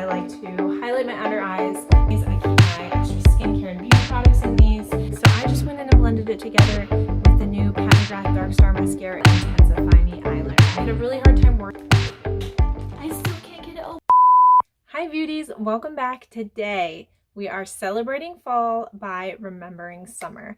I like to highlight my under eyes. I keep my extra skincare and beauty products in these. So I just went in and blended it together with the new Pat McGrath Dark Star Mascara and Intensify Me eyeliner. I had a really hard time working. I still can't get it open. Hi beauties, welcome back. Today we are celebrating fall by remembering summer.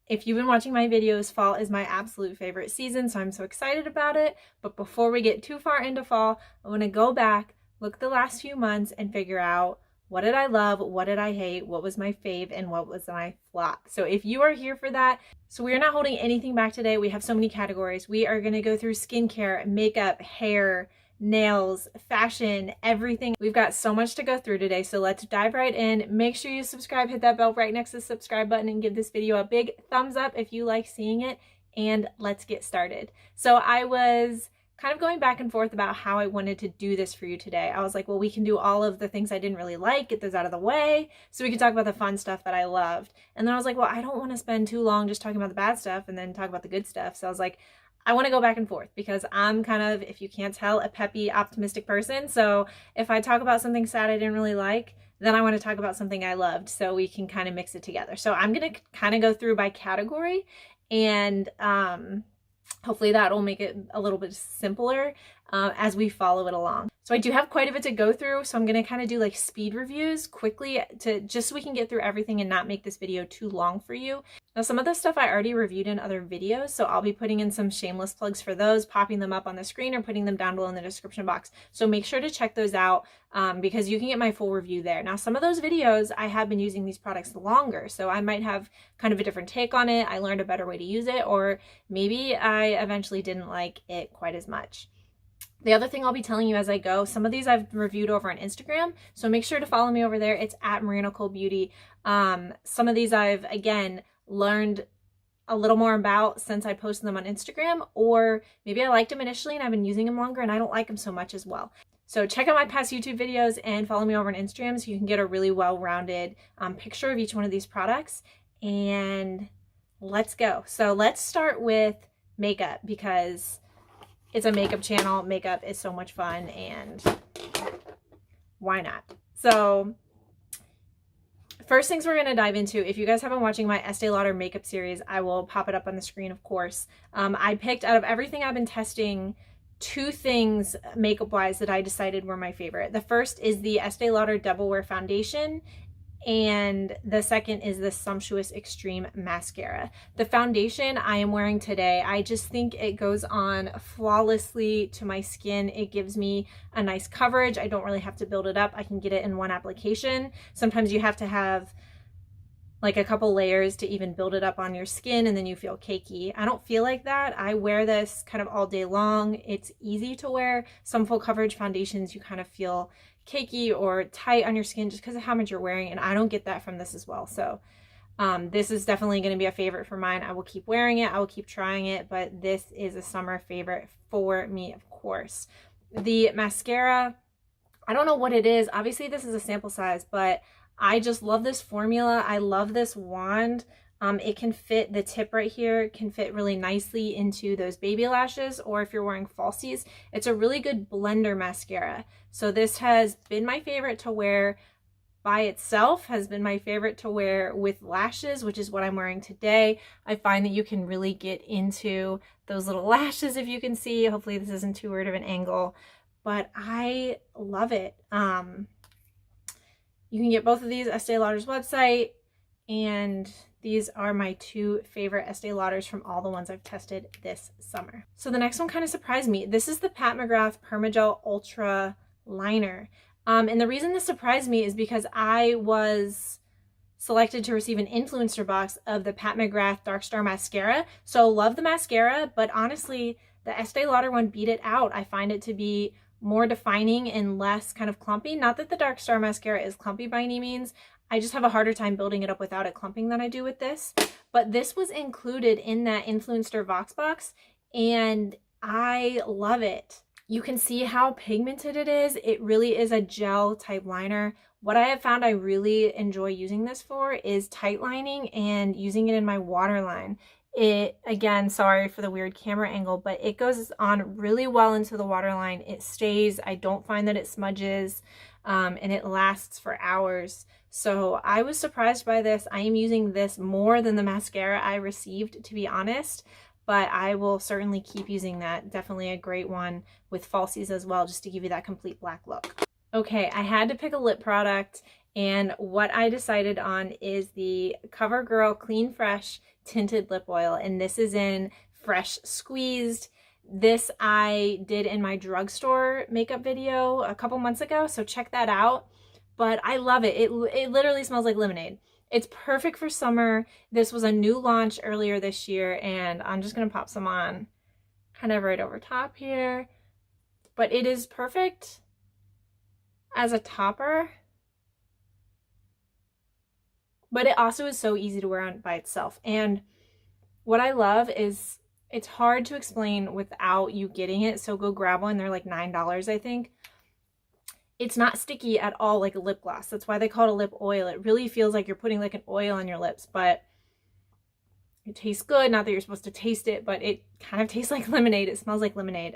If you've been watching my videos, fall is my absolute favorite season, so I'm so excited about it. But before we get too far into fall, I want to go back, look at the last few months, and figure out what did I love, what did I hate, what was my fave, and what was my flop. So if you are here for that, so we are not holding anything back today. We have so many categories. We are going to go through skincare, makeup, hair, nails, fashion, everything. We've got so much to go through today, so let's dive right in. Make sure you subscribe, hit that bell right next to the subscribe button, and give this video a big thumbs up if you like seeing it, and let's get started. So I was kind of going back and forth about how I wanted to do this for you today. I was like, well, we can do all of the things I didn't really like, get those out of the way, so we can talk about the fun stuff that I loved. And then I was like, well, I don't want to spend too long just talking about the bad stuff and then talk about the good stuff. So I was like, I want to go back and forth because I'm kind of, if you can't tell, a peppy, optimistic person. So if I talk about something sad I didn't really like, then I want to talk about something I loved, so we can kind of mix it together. So I'm going to kind of go through by category, and hopefully that will make it a little bit simpler as we follow it along. So I do have quite a bit to go through, so I'm going to kind of do like speed reviews quickly to just so we can get through everything and not make this video too long for you. Now, some of the stuff I already reviewed in other videos, so I'll be putting in some shameless plugs for those, popping them up on the screen or putting them down below in the description box. So make sure to check those out because you can get my full review there. Now, some of those videos, I have been using these products longer, so I might have kind of a different take on it. I learned a better way to use it, or maybe I eventually didn't like it quite as much. The other thing I'll be telling you as I go, some of these I've reviewed over on Instagram, so make sure to follow me over there. It's at MarinaColeBeauty. Some of these I've, again, learned a little more about since I posted them on Instagram, or maybe I liked them initially and I've been using them longer and I don't like them so much as well. So check out my past YouTube videos and follow me over on Instagram so you can get a really well-rounded picture of each one of these products. And let's go. So let's start with makeup because it's a makeup channel. Makeup is so much fun, and why not? So first things we're going to dive into, if you guys have been watching my Estee Lauder makeup series, I will pop it up on the screen, of course. I picked out of everything I've been testing, two things makeup wise that I decided were my favorite. The first is the Estee Lauder Double Wear Foundation, and the second is the Sumptuous Extreme Mascara. The foundation I am wearing today, I just think it goes on flawlessly to my skin. It gives me a nice coverage. I don't really have to build it up. I can get it in one application. Sometimes you have to have like a couple layers to even build it up on your skin, and then you feel cakey. I don't feel like that. I wear this kind of all day long. It's easy to wear. Some full coverage foundations you kind of feel cakey or tight on your skin just because of how much you're wearing, and I don't get that from this as well. So this is definitely going to be a favorite for mine. I will keep wearing it, I will keep trying it, but this is a summer favorite for me, of course. The mascara, I don't know what it is. Obviously this is a sample size, but I just love this formula. I love this wand. It can fit, the tip right here can fit really nicely into those baby lashes, or if you're wearing falsies, it's a really good blender mascara. So this has been my favorite to wear by itself, has been my favorite to wear with lashes, which is what I'm wearing today. I find that you can really get into those little lashes, if you can see. Hopefully this isn't too weird of an angle, but I love it. You can get both of these Estee Lauder's website, and these are my two favorite Estee Lauders from all the ones I've tested this summer. So the next one kind of surprised me. This is the Pat McGrath Permagel Ultra Liner. And the reason this surprised me is because I was selected to receive an influencer box of the Pat McGrath Dark Star Mascara. So love the mascara, but honestly, the Estee Lauder one beat it out. I find it to be more defining and less kind of clumpy. Not that the Dark Star Mascara is clumpy by any means. I just have a harder time building it up without it clumping than I do with this. But this was included in that influencer Vox box, and I love it. You can see how pigmented it is. It really is a gel type liner. What I have found I really enjoy using this for is tight lining and using it in my waterline. It, again, sorry for the weird camera angle, but it goes on really well into the waterline. It stays. I don't find that it smudges. and it lasts for hours. So I was surprised by this. I am using this more than the mascara I received, to be honest, but I will certainly keep using that. Definitely a great one with falsies as well, just to give you that complete black look. Okay, I had to pick a lip product, and what I decided on is the CoverGirl Clean Fresh Tinted Lip Oil, and this is in Fresh Squeezed. This I did in my drugstore makeup video a couple months ago, so check that out. But I love it. It literally smells like lemonade. It's perfect for summer. This was a new launch earlier this year, and I'm just going to pop some on kind of right over top here. But it is perfect as a topper, but it also is so easy to wear on by itself. And what I love is it's hard to explain without you getting it, so go grab one. They're like $9, I think. It's not sticky at all like a lip gloss. That's why they call it a lip oil. It really feels like you're putting like an oil on your lips, but it tastes good. Not that you're supposed to taste it, but it kind of tastes like lemonade. It smells like lemonade.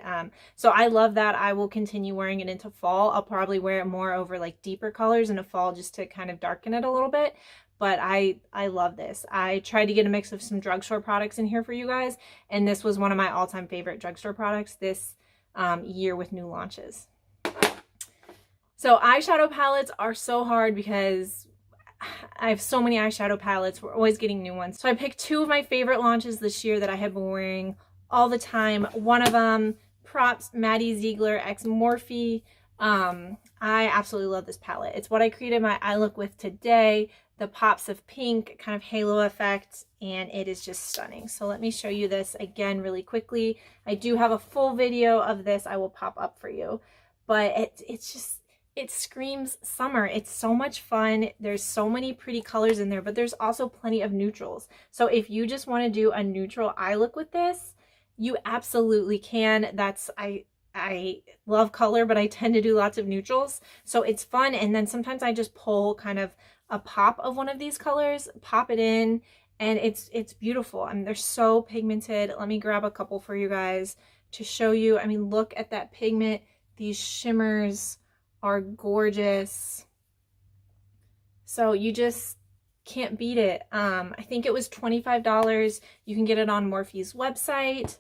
So I love that. I will continue wearing it into fall. I'll probably wear it more over like deeper colors in the fall just to kind of darken it a little bit. But I love this. I tried to get a mix of some drugstore products in here for you guys, and this was one of my all-time favorite drugstore products this year with new launches. So eyeshadow palettes are so hard because I have so many eyeshadow palettes. We're always getting new ones. So I picked two of my favorite launches this year that I have been wearing all the time. One of them, props, Maddie Ziegler X Morphe. I absolutely love this palette. It's what I created my eye look with today. The pops of pink, kind of halo effect, and it is just stunning. So let me show you this again really quickly. I do have a full video of this I will pop up for you, but it's just, it screams summer. It's so much fun. There's so many pretty colors in there, but there's also plenty of neutrals. So if you just want to do a neutral eye look with this, you absolutely can. I love color, but I tend to do lots of neutrals. So it's fun. And then sometimes I just pull kind of a pop of one of these colors, pop it in, and it's beautiful. I mean, they're so pigmented. Let me grab a couple for you guys to show you. I mean, look at that pigment. These shimmers are gorgeous. So you just can't beat it. I think it was $25. You can get it on Morphe's website,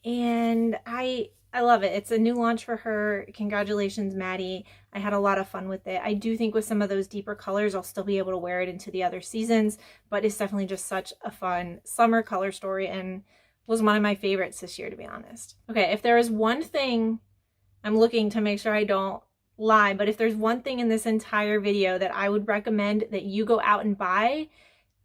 and I love it. It's a new launch for her. Congratulations, Maddie. I had a lot of fun with it. I do think with some of those deeper colors, I'll still be able to wear it into the other seasons, but it's definitely just such a fun summer color story and was one of my favorites this year, to be honest. Okay, if there is one thing, I'm looking to make sure I don't lie, but if there's one thing in this entire video that I would recommend that you go out and buy,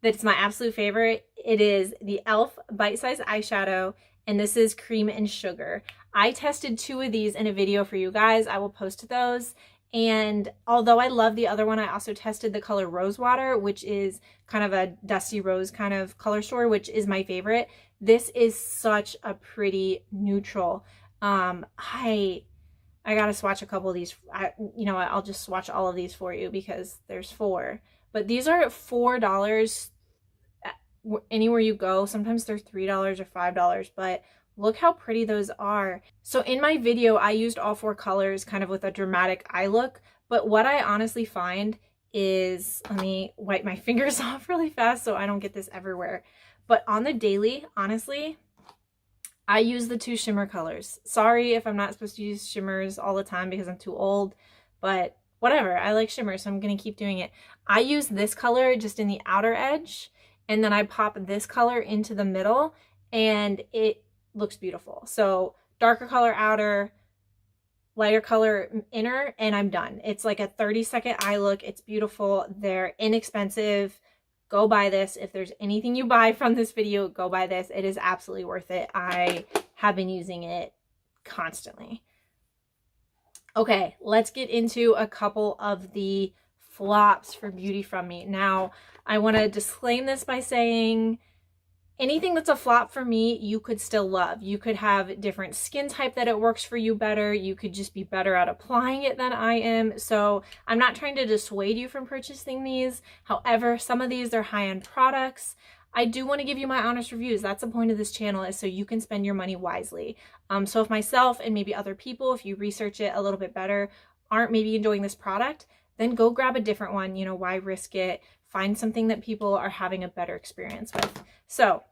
that's my absolute favorite, it is the e.l.f. Bite-Size Eyeshadow, and this is Cream and Sugar. I tested two of these in a video for you guys. I will post those. And although I love the other one, I also tested the color Rosewater, which is kind of a dusty rose kind of color story, which is my favorite. This is such a pretty neutral. I gotta swatch a couple of these. You know what, I'll just swatch all of these for you because there's 4. But these are $4 anywhere you go. Sometimes they're $3 or $5, but look how pretty those are. So in my video, I used all 4 colors kind of with a dramatic eye look, but what I honestly find is, let me wipe my fingers off really fast so I don't get this everywhere. But on the daily, honestly, I use the 2 shimmer colors. Sorry if I'm not supposed to use shimmers all the time because I'm too old, but whatever. I like shimmers, so I'm going to keep doing it. I use this color just in the outer edge, and then I pop this color into the middle, and it looks beautiful. So darker color outer, lighter color inner, and I'm done. It's like a 30-second eye look. It's beautiful. They're inexpensive. Go buy this. If there's anything you buy from this video, go buy this. It is absolutely worth it. I have been using it constantly. Okay, let's get into a couple of the flops for beauty from me. Now, I want to disclaim this by saying anything that's a flop for me, you could still love. You could have different skin type that it works for you better. You could just be better at applying it than I am. So I'm not trying to dissuade you from purchasing these. However, some of these are high-end products. I do want to give you my honest reviews. That's the point of this channel, is so you can spend your money wisely. So if myself and maybe other people, if you research it a little bit better, aren't maybe enjoying this product, then go grab a different one. You know, why risk it? Find something that people are having a better experience with. So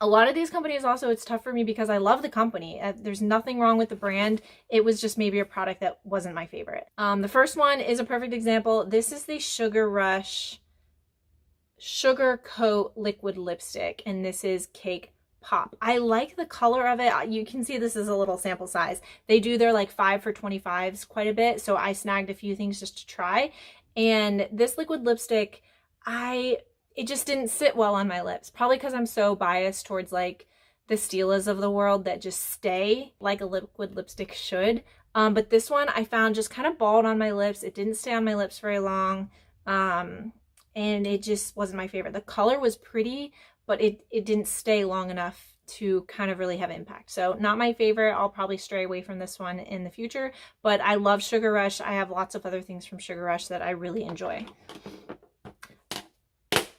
a lot of these companies also, it's tough for me because I love the company. There's nothing wrong with the brand. It was just maybe a product that wasn't my favorite. The first one is a perfect example. This is the Sugar Rush Sugar Coat Liquid Lipstick, and this is Cake Pop. I like the color of it. You can see this is a little sample size. They do their like 5 for $25s quite a bit, so I snagged a few things just to try. And this liquid lipstick, it just didn't sit well on my lips, probably because I'm so biased towards like the Stilas of the world that just stay like a liquid lipstick should. But this one I found just kind of balled on my lips. It didn't stay on my lips very long. And it just wasn't my favorite. The color was pretty, but it didn't stay long enough to kind of really have impact. So not my favorite. I'll probably stray away from this one in the future, but I love Sugar Rush. I have lots of other things from Sugar Rush that I really enjoy.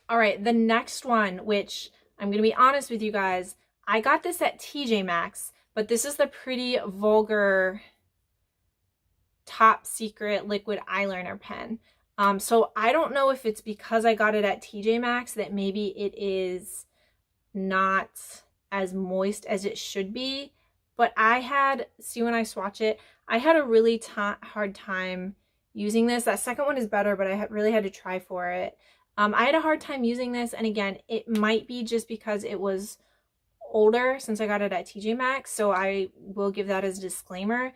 All right, the next one, which I'm going to be honest with you guys, I got this at TJ Maxx, but this is the Pretty Vulgar Top Secret Liquid Eyeliner Pen. So I don't know if it's because I got it at TJ Maxx that maybe it is not as moist as it should be, but see when I swatch it, I had a really hard time using this. That second one is better, but I really had to try for it. I had a hard time using this, and again, it might be just because it was older since I got it at TJ Maxx, so I will give that as a disclaimer.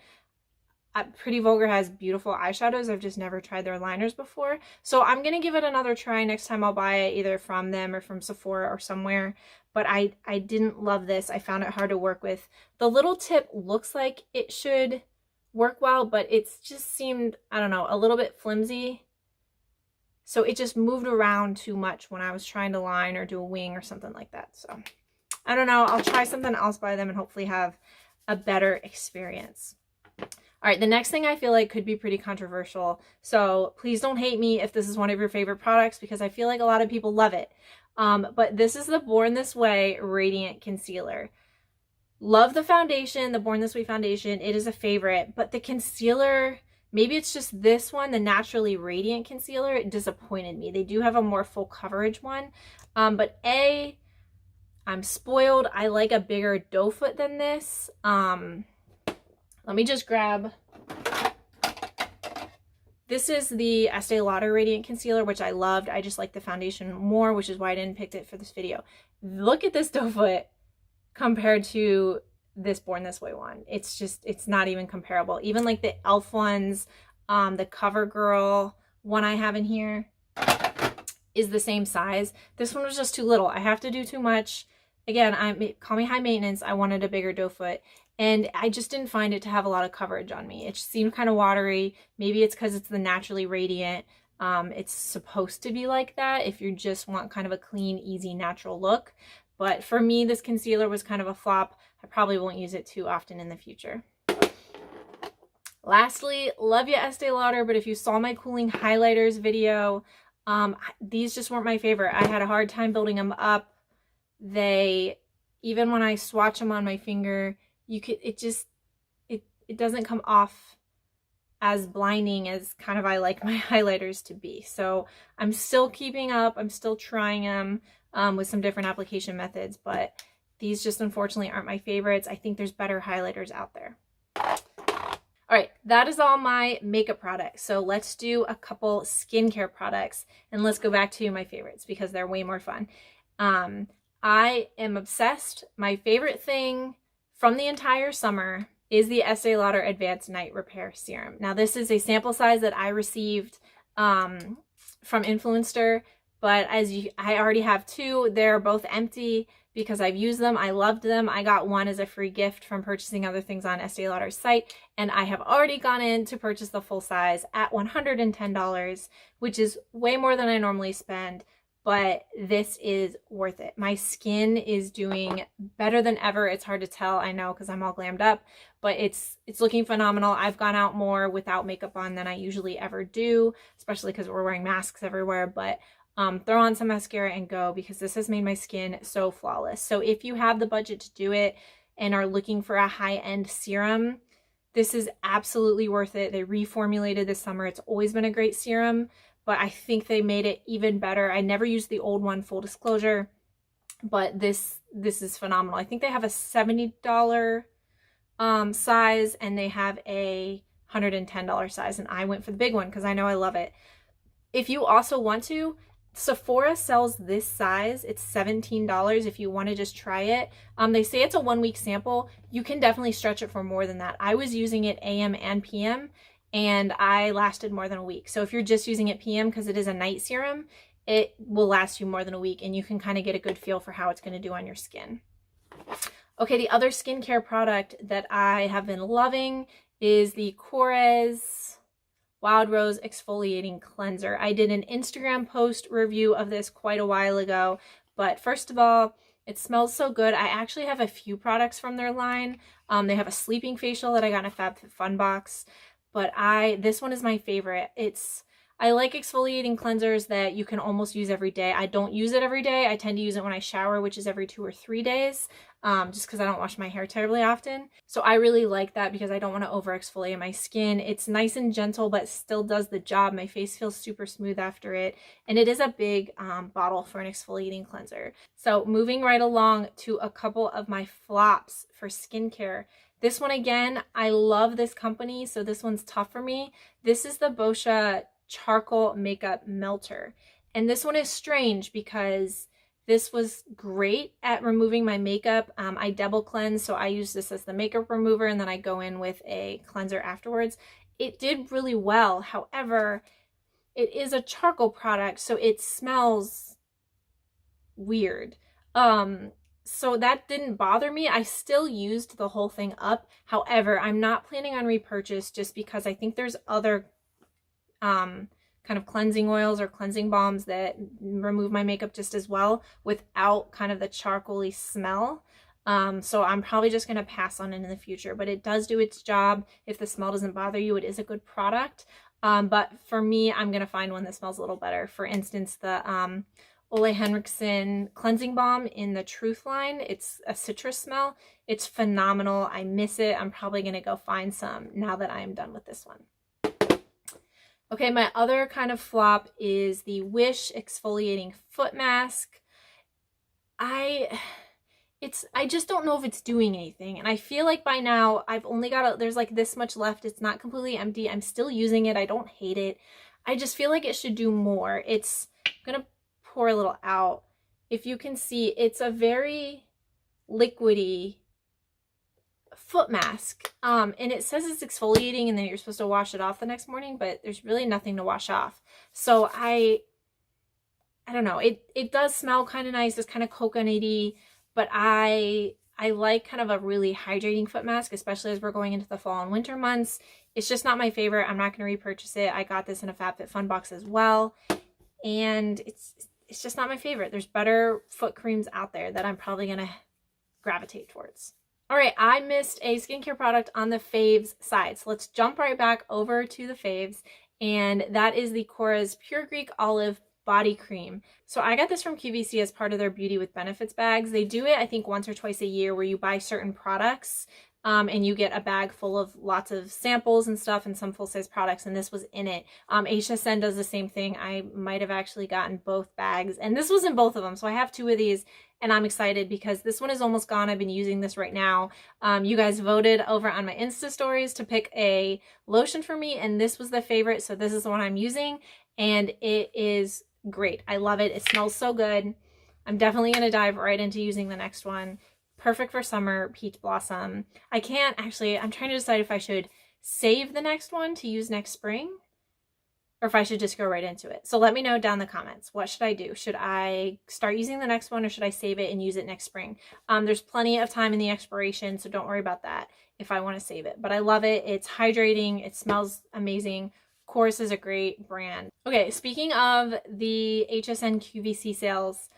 Pretty Vulgar has beautiful eyeshadows. I've just never tried their liners before. So I'm going to give it another try next time I'll buy it, either from them or from Sephora or somewhere. But I didn't love this. I found it hard to work with. The little tip looks like it should work well, but it's just seemed, I don't know, a little bit flimsy. So it just moved around too much when I was trying to line or do a wing or something like that. So I don't know. I'll try something else by them and hopefully have a better experience. All right, the next thing I feel like could be pretty controversial, so please don't hate me if this is one of your favorite products because I feel like a lot of people love it. But this is the Born This Way Radiant Concealer. Love the foundation, the Born This Way foundation. It is a favorite, but the concealer, maybe it's just this one, the Naturally Radiant Concealer, it disappointed me. They do have a more full coverage one, but I'm spoiled. I like a bigger doe foot than this. Let me just grab, this is the Estee Lauder Radiant Concealer, which I loved. I just like the foundation more, which is why I didn't pick it for this video. Look at this doe foot compared to this Born This Way one. It's just, it's not even comparable. Even like the e.l.f. ones, the CoverGirl one I have in here is the same size. This one was just too little. I have to do too much. Again, call me high maintenance. I wanted a bigger doe foot. And I just didn't find it to have a lot of coverage on me. It just seemed kind of watery. Maybe it's because it's the Naturally Radiant. It's supposed to be like that if you just want kind of a clean, easy, natural look. But for me, this concealer was kind of a flop. I probably won't use it too often in the future. Lastly, love you, Estee Lauder, but if you saw my cooling highlighters video, these just weren't my favorite. I had a hard time building them up. Even when I swatch them on my finger, it doesn't come off as blinding as kind of I like my highlighters to be. So I'm still keeping up. I'm still trying them with some different application methods, but these just unfortunately aren't my favorites. I think there's better highlighters out there. All right, that is all my makeup products. So let's do a couple skincare products and let's go back to my favorites because they're way more fun. I am obsessed. My favorite thing from the entire summer is the Estee Lauder Advanced Night Repair Serum. Now this is a sample size that I received from Influencer, but I already have two. They're both empty because I've used them. I loved them. I got one as a free gift from purchasing other things on Estee Lauder's site, and I have already gone in to purchase the full size at $110, which is way more than I normally spend. But this is worth it. My skin is doing better than ever. It's hard to tell, I know, because I'm all glammed up, but it's looking phenomenal. I've gone out more without makeup on than I usually ever do, especially because we're wearing masks everywhere. But throw on some mascara and go, because this has made my skin so flawless. So if you have the budget to do it and are looking for a high-end serum, This is absolutely worth it. They reformulated this summer. It's always been a great serum, but I think they made it even better. I never used the old one, full disclosure, but this is phenomenal. I think they have a $70 size, and they have a $110 size, and I went for the big one because I know I love it. If you also want to, Sephora sells this size. It's $17 if you want to just try it. They say it's a 1-week sample. You can definitely stretch it for more than that. I was using it AM and PM, and I lasted more than a week. So if you're just using it PM because it is a night serum, it will last you more than a week, and you can kind of get a good feel for how it's going to do on your skin. Okay, the other skincare product that I have been loving is the Korres Wild Rose Exfoliating Cleanser. I did an Instagram post review of this quite a while ago, but first of all, it smells so good. I actually have a few products from their line. They have a sleeping facial that I got in a FabFitFun box, but this one is my favorite. I like exfoliating cleansers that you can almost use every day. I don't use it every day. I tend to use it when I shower, which is every 2 or 3 days, just because I don't wash my hair terribly often. So I really like that because I don't want to over exfoliate my skin. It's nice and gentle, but still does the job. My face feels super smooth after it. And it is a big bottle for an exfoliating cleanser. So moving right along to a couple of my flops for skincare. This one, again, I love this company, so this one's tough for me. This is the Boscia Charcoal Makeup Melter. And this one is strange because this was great at removing my makeup. I double cleanse, so I use this as the makeup remover, and then I go in with a cleanser afterwards. It did really well. However, it is a charcoal product, so it smells weird. So that didn't bother me. I still used the whole thing up. However, I'm not planning on repurchase just because I think there's other kind of cleansing oils or cleansing balms that remove my makeup just as well without kind of the charcoaly smell. So I'm probably just going to pass on it in the future, but it does do its job. If the smell doesn't bother you, it is a good product. But for me, I'm going to find one that smells a little better. For instance, the Ole Henriksen cleansing balm in the Truth line. It's a citrus smell. It's phenomenal. I miss it. I'm probably going to go find some now that I am done with this one. Okay, my other kind of flop is the Wish Exfoliating Foot Mask. I just don't know if it's doing anything, and I feel like by now I've only got there's like this much left. It's not completely empty. I'm still using it. I don't hate it. I just feel like it should do more. I'm gonna pour a little out. If you can see, it's a very liquidy foot mask, and it says it's exfoliating and then you're supposed to wash it off the next morning, but there's really nothing to wash off. So I don't know, it does smell kind of nice. It's kind of coconutty, but I like kind of a really hydrating foot mask, especially as we're going into the fall and winter months. It's just not my favorite. I'm not going to repurchase it. I got this in a FabFitFun box as well, and it's just not my favorite. There's better foot creams out there that I'm probably going to gravitate towards. All right, I missed a skincare product on the Faves side. So let's jump right back over to the Faves, and that is the Korres Pure Greek Olive Body Cream. So I got this from QVC as part of their Beauty with Benefits bags. They do it, I think, once or twice a year where you buy certain products and you get a bag full of lots of samples and stuff and some full-size products, and this was in it. HSN does the same thing. I might have actually gotten both bags, and this was in both of them. So I have 2 of these, and I'm excited because this one is almost gone. I've been using this right now. You guys voted over on my Insta stories to pick a lotion for me, and this was the favorite, so this is the one I'm using, and it is great. I love it. It smells so good. I'm definitely going to dive right into using the next one. Perfect for summer, Peach Blossom. I'm trying to decide if I should save the next one to use next spring or if I should just go right into it. So let me know down in the comments. What should I do? Should I start using the next one, or should I save it and use it next spring? There's plenty of time in the expiration, so don't worry about that if I want to save it. But I love it. It's hydrating. It smells amazing. Korres is a great brand. Okay, speaking of the HSN QVC sales,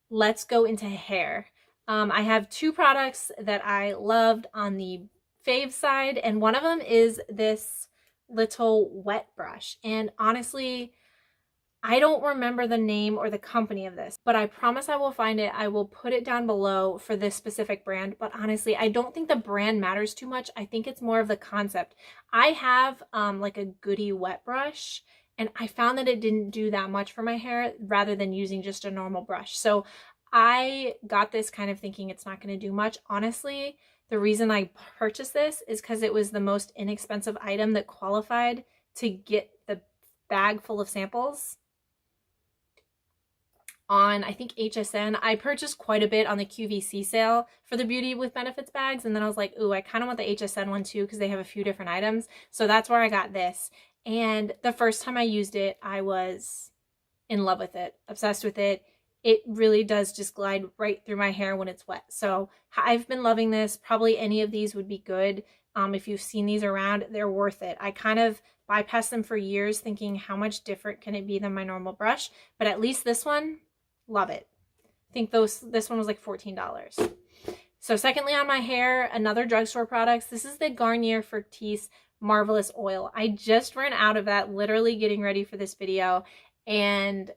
let's go into hair. I have 2 products that I loved on the Fave side, and one of them is this little wet brush. And honestly, I don't remember the name or the company of this, but I promise I will find it. I will put it down below for this specific brand. But honestly, I don't think the brand matters too much. I think it's more of the concept. I have like a Goody wet brush, and I found that it didn't do that much for my hair rather than using just a normal brush. So I got this kind of thinking it's not going to do much. Honestly, the reason I purchased this is because it was the most inexpensive item that qualified to get the bag full of samples on, I think, HSN. I purchased quite a bit on the QVC sale for the Beauty with Benefits bags, and then I was like, ooh, I kind of want the HSN one too because they have a few different items. So that's where I got this. And the first time I used it, I was in love with it, obsessed with it. It really does just glide right through my hair when it's wet. So I've been loving this. Probably any of these would be good. If you've seen these around, they're worth it. I kind of bypassed them for years thinking how much different can it be than my normal brush, but at least this one, love it. I think this one was like $14. So secondly on my hair, another drugstore products. This is the Garnier Fructis Marvelous Oil. I just ran out of that literally getting ready for this video, and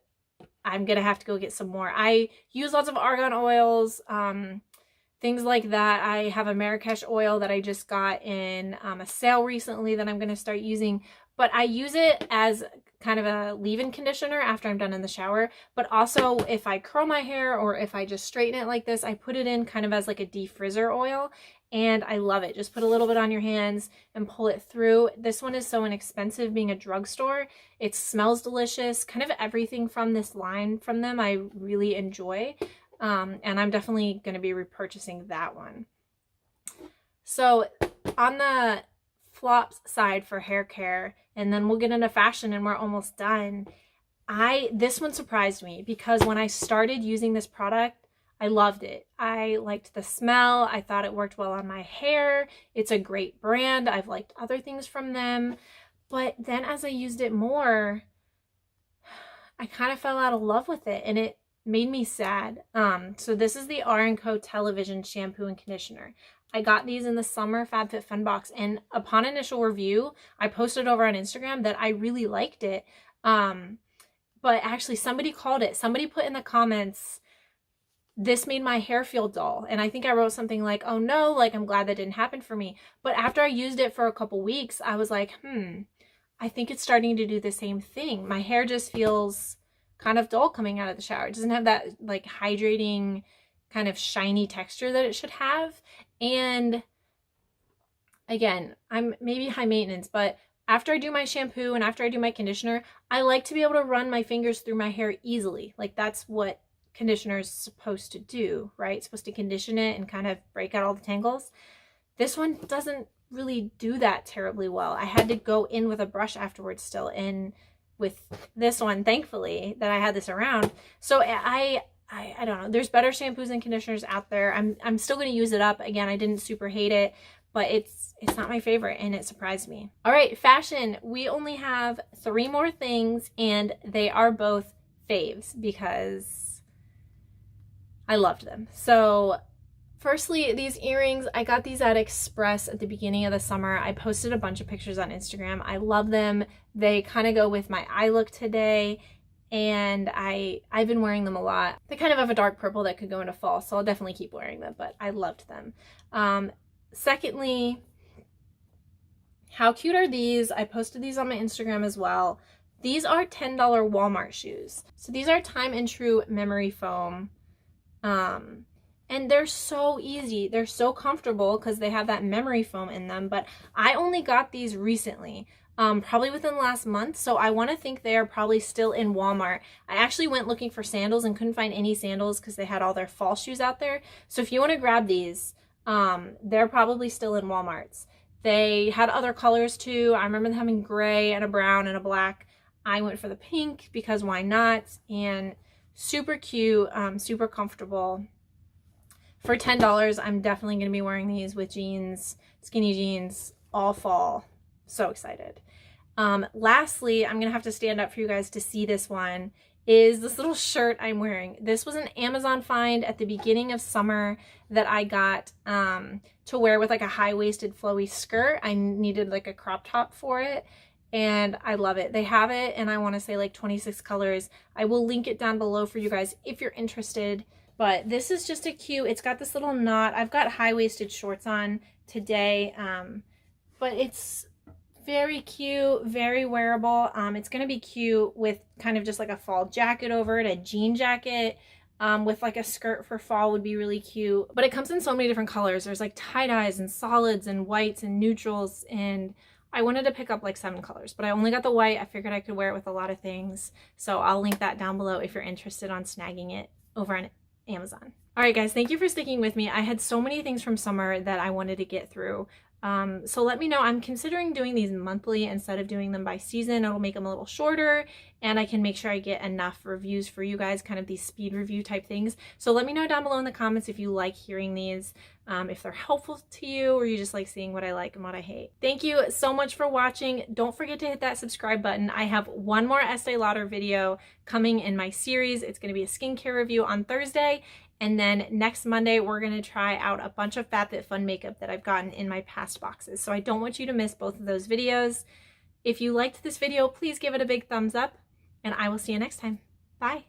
I'm gonna have to go get some more. I use lots of argan oils, things like that. I have a Marrakesh oil that I just got in a sale recently that I'm gonna start using, but I use it as kind of a leave-in conditioner after I'm done in the shower. But also if I curl my hair or if I just straighten it like this, I put it in kind of as like a defrizzer oil, and I love it. Just put a little bit on your hands and pull it through. This one is so inexpensive being a drugstore. It smells delicious. Kind of everything from this line from them I really enjoy. And I'm definitely going to be repurchasing that one. So on the flops side for hair care, and then we'll get into fashion and we're almost done. This one surprised me because when I started using this product, I loved it. I liked the smell. I thought it worked well on my hair. It's a great brand. I've liked other things from them. But then as I used it more, I kind of fell out of love with it, and it made me sad. So this is the R & Co Television Shampoo and Conditioner. I got these in the summer FabFitFun box, and upon initial review, I posted over on Instagram that I really liked it. But actually somebody called it. Somebody put in the comments, this made my hair feel dull. And I think I wrote something like, oh no, like I'm glad that didn't happen for me. But after I used it for a couple weeks, I was like, I think it's starting to do the same thing. My hair just feels kind of dull coming out of the shower. It doesn't have that like hydrating kind of shiny texture that it should have. And again, I'm maybe high maintenance, but after I do my shampoo and after I do my conditioner, I like to be able to run my fingers through my hair easily. Like that's what conditioner is supposed to do, right? It's supposed to condition it and kind of break out all the tangles. This one doesn't really do that terribly well. I had to go in with a brush afterwards still, and with this one, thankfully, that I had this around. So I don't know. There's better shampoos and conditioners out there. I'm still going to use it up. Again, I didn't super hate it, but it's not my favorite, and it surprised me. All right, fashion. We only have 3 more things, and they are both faves because I loved them. So firstly, these earrings, I got these at Express at the beginning of the summer. I posted a bunch of pictures on Instagram. I love them. They kind of go with my eye look today, and I've been wearing them a lot. They kind of have a dark purple that could go into fall, so I'll definitely keep wearing them, but I loved them. Secondly, how cute are these? I posted these on my Instagram as well. These are $10 Walmart shoes. So these are Time and True memory foam. And they're so easy. They're so comfortable because they have that memory foam in them, but I only got these recently. Probably within the last month, so I want to think they are probably still in Walmart. I actually went looking for sandals and couldn't find any sandals because they had all their fall shoes out there. So if you want to grab these, they're probably still in Walmart's. They had other colors too. I remember them having gray and a brown and a black. I went for the pink because why not? And super cute, super comfortable. For $10, I'm definitely going to be wearing these with jeans, skinny jeans, all fall. So excited. Lastly, I'm gonna have to stand up for you guys to see this one, is this little shirt I'm wearing. This was an Amazon find at the beginning of summer that I got to wear with like a high-waisted flowy skirt. I needed like a crop top for it, and I love it. They have it, and I want to say like 26 colors. I will link it down below for you guys if you're interested. But this is just a cute, it's got this little knot. I've got high-waisted shorts on today, but it's very cute, very wearable. It's going to be cute with kind of just like a fall jacket over it, a jean jacket. With like a skirt for fall would be really cute. But it comes in so many different colors. There's like tie-dyes and solids and whites and neutrals, and I wanted to pick up like 7 colors, but I only got the white. I figured I could wear it with a lot of things. So I'll link that down below if you're interested on snagging it over on Amazon. All right, guys, thank you for sticking with me. I had so many things from summer that I wanted to get through. So let me know. I'm considering doing these monthly instead of doing them by season. It'll make them a little shorter, and I can make sure I get enough reviews for you guys, kind of these speed review type things. So let me know down below in the comments if you like hearing these, if they're helpful to you, or you just like seeing what I like and what I hate. Thank you so much for watching. Don't forget to hit that subscribe button. I have one more Estee Lauder video coming in my series. It's going to be a skincare review on Thursday. And then next Monday, we're going to try out a bunch of FabFitFun makeup that I've gotten in my past boxes. So I don't want you to miss both of those videos. If you liked this video, please give it a big thumbs up, and I will see you next time. Bye.